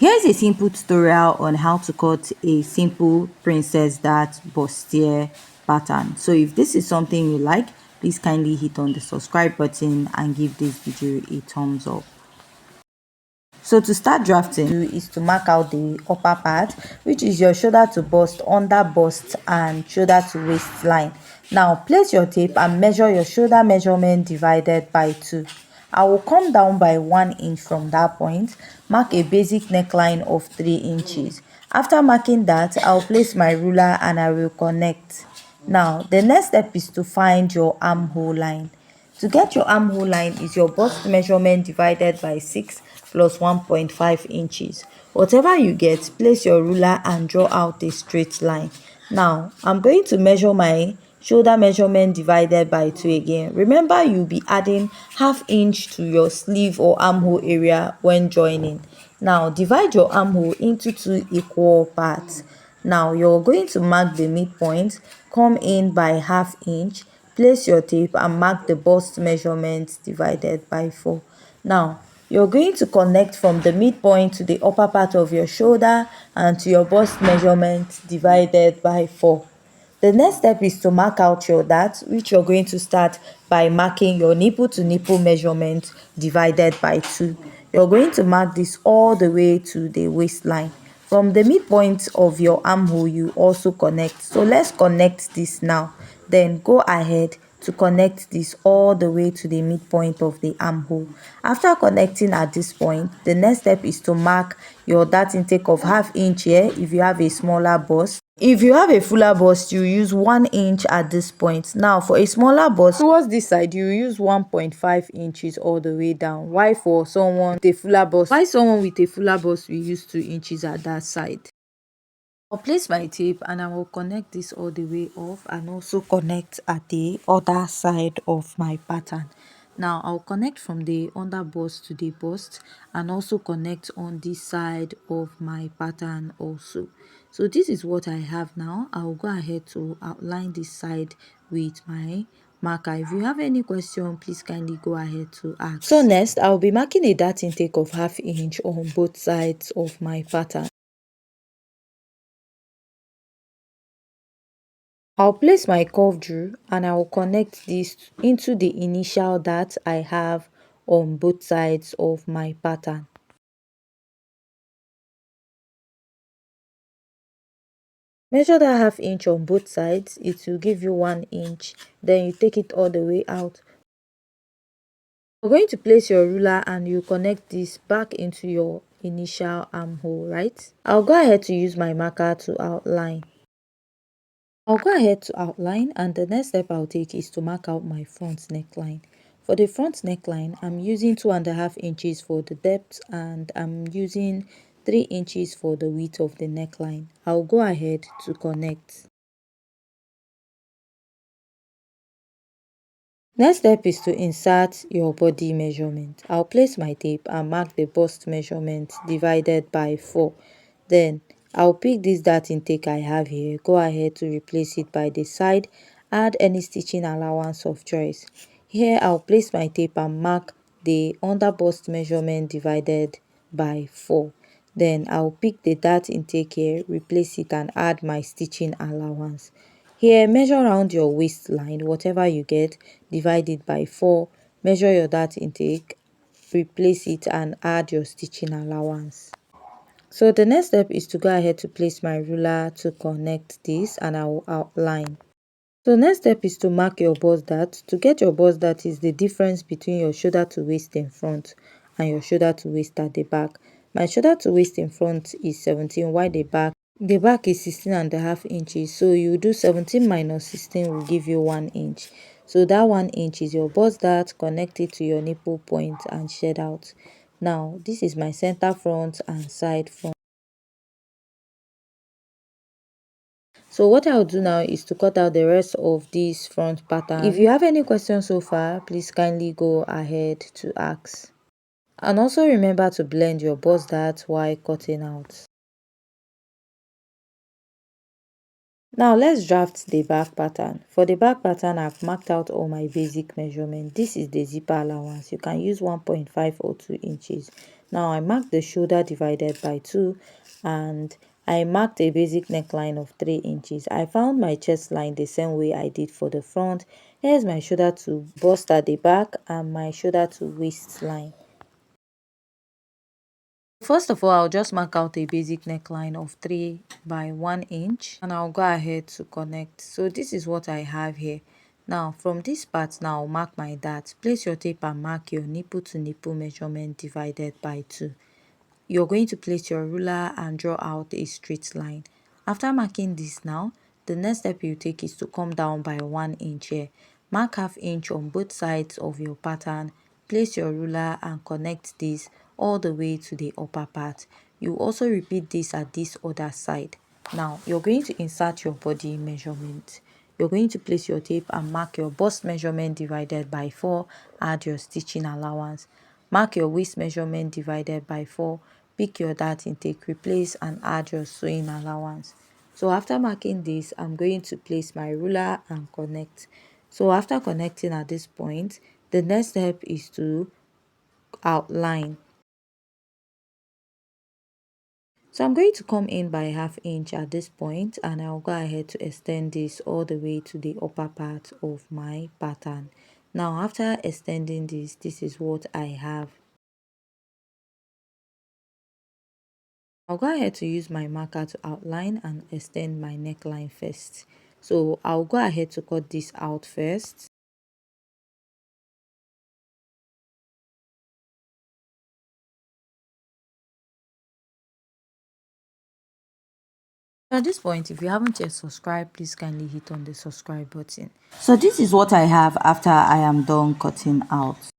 Here's a simple tutorial on how to cut a simple princess dart bustier pattern. So if this is something you like, please kindly hit on the subscribe button and give this video a thumbs up. So to start drafting is to mark out the upper part, which is your shoulder to bust, under bust and shoulder to waistline. Now place your tape and measure your shoulder measurement divided by 2. I will come down by 1 inch from that point, mark a basic neckline of 3 inches. After marking that, I'll place my ruler and I will connect. Now the next step is to find your armhole line. To get your armhole line is your bust measurement divided by 6 plus 1.5 inches. Whatever you get, place your ruler and draw out a straight line. Now, I'm going to measure my shoulder measurement divided by 2 again. Remember, you'll be adding half inch to your sleeve or armhole area when joining. Now, divide your armhole into 2 equal parts. Now, you're going to mark the midpoint, come in by half inch, place your tape and mark the bust measurement divided by 4. Now, you're going to connect from the midpoint to the upper part of your shoulder and to your bust measurement divided by 4. The next step is to mark out your dart, which you're going to start by marking your nipple to nipple measurement divided by 2. You're going to mark this all the way to the waistline. From the midpoint of your armhole, you also connect. So let's connect this now. Then go ahead to connect this all the way to the midpoint of the armhole. After connecting at this point, the next step is to mark your dart intake of half inch here if you have a smaller bust. If you have a fuller bust, you use 1 inch at this point. Now for a smaller bust towards this side, you use 1.5 inches all the way down. Why for someone with a fuller bust? Why someone with a fuller bust we use 2 inches at that side? I'll place my tape and I will connect this all the way off and also connect at the other side of my pattern. Now I'll connect from the under bust to the bust and also connect on this side of my pattern also. So this is what I have now. I'll go ahead to outline this side with my marker. If you have any question, please kindly go ahead to ask. So next, I'll be marking a dart intake of half inch on both sides of my pattern. I'll place my curved drill and I will connect this into the initial dart I have on both sides of my pattern. Measure that half inch on both sides, it will give you 1 inch. Then you take it all the way out. You're going to place your ruler and you connect this back into your initial armhole, right? I'll go ahead to use my marker to outline. I'll go ahead to outline and the next step I'll take is to mark out my front neckline. For the front neckline, I'm using 2.5 inches for the depth and I'm using 3 inches for the width of the neckline. I'll go ahead to connect. Next step is to insert your body measurement. I'll place my tape and mark the bust measurement divided by 4. Then I'll pick this dart intake I have here, go ahead to replace it by the side, add any stitching allowance of choice. Here I'll place my tape and mark the under bust measurement divided by 4. Then I'll pick the dart intake here, replace it and add my stitching allowance. Here measure around your waistline, whatever you get, divide it by 4, measure your dart intake, replace it and add your stitching allowance. So the next step is to go ahead to place my ruler to connect this and I will outline. So next step is to mark your bust dart. To get your bust dart is the difference between your shoulder to waist in front and your shoulder to waist at the back. My shoulder to waist in front is 17, while the back is 16.5 inches. So you do 17 minus 16 will give you 1 inch. So that 1 inch is your bust dart, connect it to your nipple point and shed out. Now this is my center front and side front. So what I'll do now is to cut out the rest of this front pattern. If you have any questions so far, please kindly go ahead to ask. And also remember to blend your bust dart while cutting out. Now let's draft the back pattern. For the back pattern, I've marked out all my basic measurement. This is the zipper allowance. You can use 1.5 or 2 inches. Now I marked the shoulder divided by 2, and I marked a basic neckline of 3 inches. I found my chest line the same way I did for the front. Here's my shoulder to bust at the back and my shoulder to waistline. First of all, I'll just mark out a basic neckline of 3 by 1 inch, and I'll go ahead to connect. So this is what I have here. Now from this part, now I'll mark my dart. Place your tape and mark your nipple to nipple measurement divided by 2. You're going to place your ruler and draw out a straight line. After marking this now, the next step you take is to come down by 1 inch here. Mark half inch on both sides of your pattern. Place your ruler and connect this all the way to the upper part. You also repeat this at this other side. Now, you're going to insert your body measurement. You're going to place your tape and mark your bust measurement divided by 4, add your stitching allowance. Mark your waist measurement divided by 4, pick your dart intake, replace and add your sewing allowance. So after marking this, I'm going to place my ruler and connect. So after connecting at this point, the next step is to outline. So I'm going to come in by half inch at this point, and I'll go ahead to extend this all the way to the upper part of my pattern. Now after extending this is what I have. I'll go ahead to use my marker to outline and extend my neckline first. So I'll go ahead to cut this out first. At this point, if you haven't yet subscribed, please kindly hit on the subscribe button. So this is what I have after I am done cutting out.